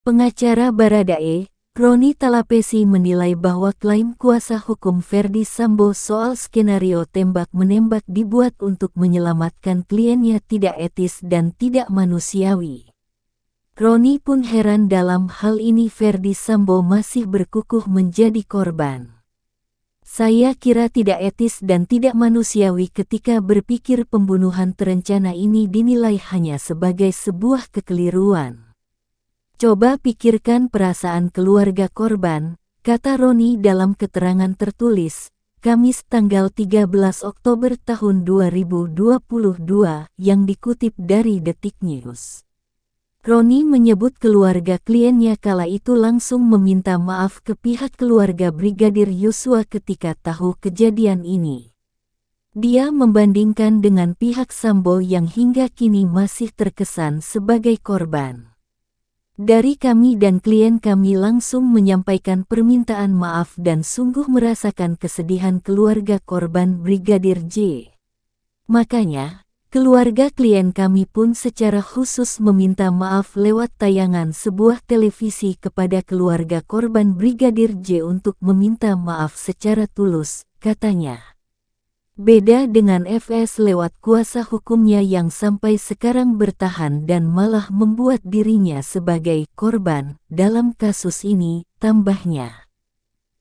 Pengacara Baradae, Roni Talapesi menilai bahwa klaim kuasa hukum Ferdy Sambo soal skenario tembak-menembak dibuat untuk menyelamatkan kliennya tidak etis dan tidak manusiawi. Roni pun heran dalam hal ini Ferdy Sambo masih berkukuh menjadi korban. Saya kira tidak etis dan tidak manusiawi ketika berpikir pembunuhan terencana ini dinilai hanya sebagai sebuah kekeliruan. Coba pikirkan perasaan keluarga korban, kata Roni dalam keterangan tertulis, Kamis tanggal 13 Oktober tahun 2022 yang dikutip dari Detik News. Roni menyebut keluarga kliennya kala itu langsung meminta maaf ke pihak keluarga Brigadir Yosua ketika tahu kejadian ini. Dia membandingkan dengan pihak Sambo yang hingga kini masih terkesan sebagai korban. Dari kami dan klien kami langsung menyampaikan permintaan maaf dan sungguh merasakan kesedihan keluarga korban Brigadir J. Makanya, keluarga klien kami pun secara khusus meminta maaf lewat tayangan sebuah televisi kepada keluarga korban Brigadir J untuk meminta maaf secara tulus, katanya. Beda dengan FS lewat kuasa hukumnya yang sampai sekarang bertahan dan malah membuat dirinya sebagai korban dalam kasus ini, tambahnya.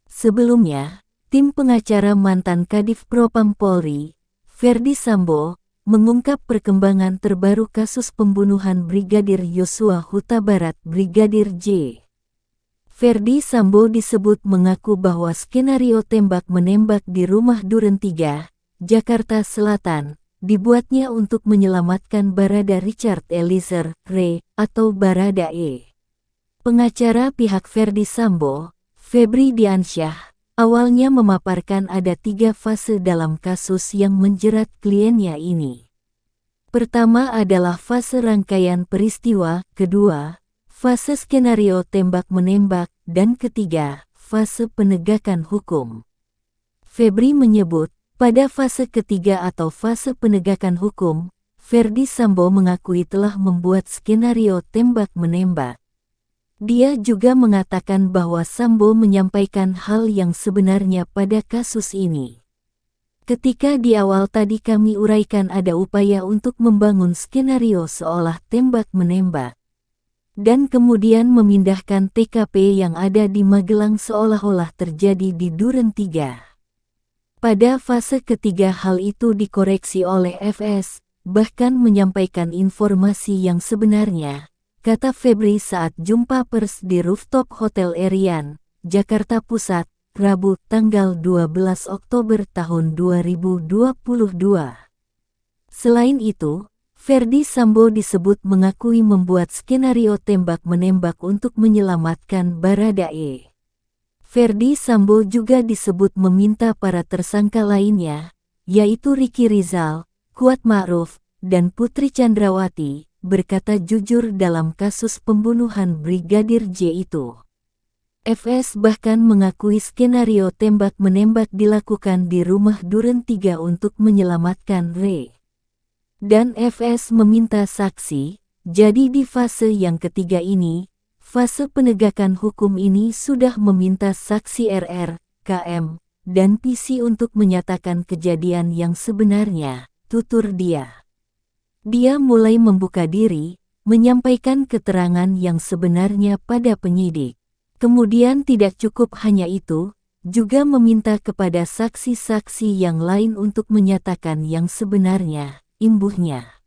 Sebelumnya, tim pengacara mantan Kadif Propam Polri, Ferdy Sambo, mengungkap perkembangan terbaru kasus pembunuhan Brigadir Yosua Huta Barat Brigadir J. Ferdy Sambo disebut mengaku bahwa skenario tembak-menembak di rumah Duren 3, Jakarta Selatan, dibuatnya untuk menyelamatkan Barada Richard Eliezer, Re, atau Baradae. Pengacara pihak Ferdy Sambo, Febri Diansyah, awalnya memaparkan ada 3 fase dalam kasus yang menjerat kliennya ini. Pertama adalah fase rangkaian peristiwa, kedua, fase skenario tembak-menembak, dan ketiga, fase penegakan hukum. Febri menyebut, pada fase ketiga atau fase penegakan hukum, Ferdy Sambo mengakui telah membuat skenario tembak-menembak. Dia juga mengatakan bahwa Sambo menyampaikan hal yang sebenarnya pada kasus ini. Ketika di awal tadi kami uraikan ada upaya untuk membangun skenario seolah tembak-menembak. Dan kemudian memindahkan TKP yang ada di Magelang seolah-olah terjadi di Duren 3. Pada fase ketiga hal itu dikoreksi oleh FS, bahkan menyampaikan informasi yang sebenarnya, kata Febri saat jumpa pers di rooftop Hotel Erian, Jakarta Pusat, Rabu tanggal 12 Oktober tahun 2022. Selain itu, Ferdy Sambo disebut mengakui membuat skenario tembak-menembak untuk menyelamatkan Baradae. Ferdy Sambo juga disebut meminta para tersangka lainnya, yaitu Ricky Rizal, Kuat Ma'ruf, dan Putri Chandrawati, berkata jujur dalam kasus pembunuhan Brigadir J itu. FS bahkan mengakui skenario tembak-menembak dilakukan di rumah Duren 3 untuk menyelamatkan Re. Dan FS meminta saksi, jadi di fase yang ketiga ini, fase penegakan hukum ini sudah meminta saksi RR, KM, dan PC untuk menyatakan kejadian yang sebenarnya, tutur dia. Dia mulai membuka diri, menyampaikan keterangan yang sebenarnya pada penyidik. Kemudian tidak cukup hanya itu, juga meminta kepada saksi-saksi yang lain untuk menyatakan yang sebenarnya, imbuhnya.